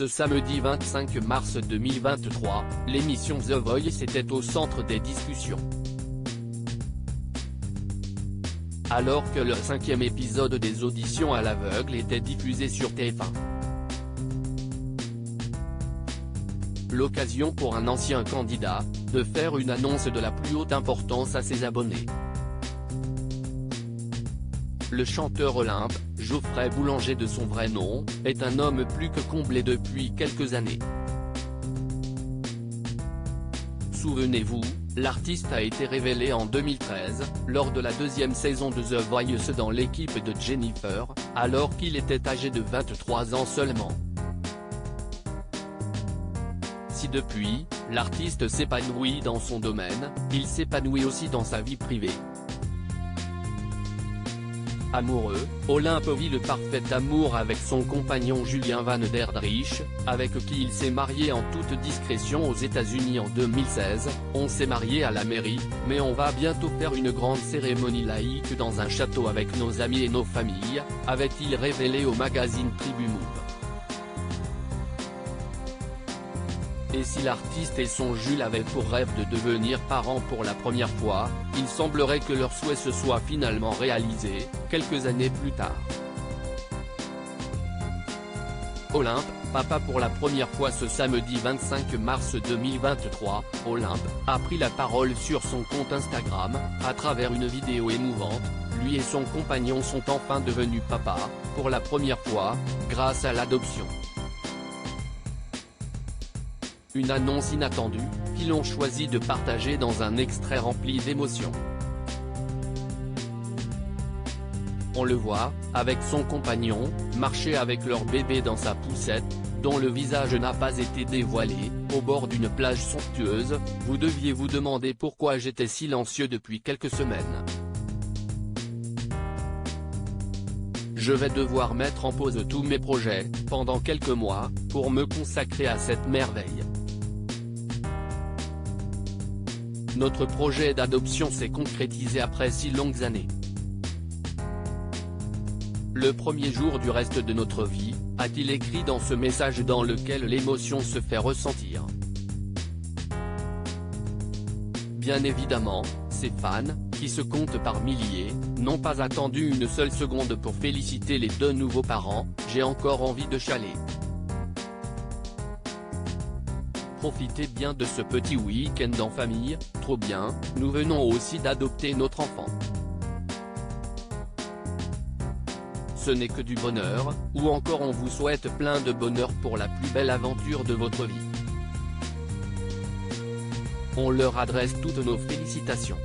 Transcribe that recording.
Ce samedi 25 mars 2023, l'émission The Voice était au centre des discussions. Alors que le 5e épisode des auditions à l'aveugle était diffusé sur TF1. L'occasion pour un ancien candidat, de faire une annonce de la plus haute importance à ses abonnés. Le chanteur Olympe, Geoffrey Boulanger de son vrai nom, est un homme plus que comblé depuis quelques années. Souvenez-vous, l'artiste a été révélé en 2013, lors de la deuxième saison de The Voice dans l'équipe de Jennifer, alors qu'il était âgé de 23 ans seulement. Si depuis, l'artiste s'épanouit dans son domaine, il s'épanouit aussi dans sa vie privée. Amoureux, Olympe vit le parfait amour avec son compagnon Julien Van Der Driech, avec qui il s'est marié en toute discrétion aux États-Unis en 2016. On s'est marié à la mairie, mais on va bientôt faire une grande cérémonie laïque dans un château avec nos amis et nos familles, avait-il révélé au magazine Tribu Move. Et si l'artiste et son Jules avaient pour rêve de devenir parents pour la première fois, il semblerait que leur souhait se soit finalement réalisé, quelques années plus tard. Olympe, papa pour la première fois ce samedi 25 mars 2023, Olympe a pris la parole sur son compte Instagram, à travers une vidéo émouvante. Lui et son compagnon sont enfin devenus papa, pour la première fois, grâce à l'adoption. Une annonce inattendue, qu'ils ont choisi de partager dans un extrait rempli d'émotions. On le voit, avec son compagnon, marcher avec leur bébé dans sa poussette, dont le visage n'a pas été dévoilé, au bord d'une plage somptueuse. Vous deviez vous demander pourquoi j'étais silencieux depuis quelques semaines. Je vais devoir mettre en pause tous mes projets, pendant quelques mois, pour me consacrer à cette merveille. Notre projet d'adoption s'est concrétisé après 6 longues années. Le premier jour du reste de notre vie, a-t-il écrit dans ce message dans lequel l'émotion se fait ressentir. Bien évidemment, ses fans, qui se comptent par milliers, n'ont pas attendu une seule seconde pour féliciter les deux nouveaux parents. J'ai encore envie de chialer. Profitez bien de ce petit week-end en famille, trop bien, nous venons aussi d'adopter notre enfant. Ce n'est que du bonheur, ou encore on vous souhaite plein de bonheur pour la plus belle aventure de votre vie. On leur adresse toutes nos félicitations.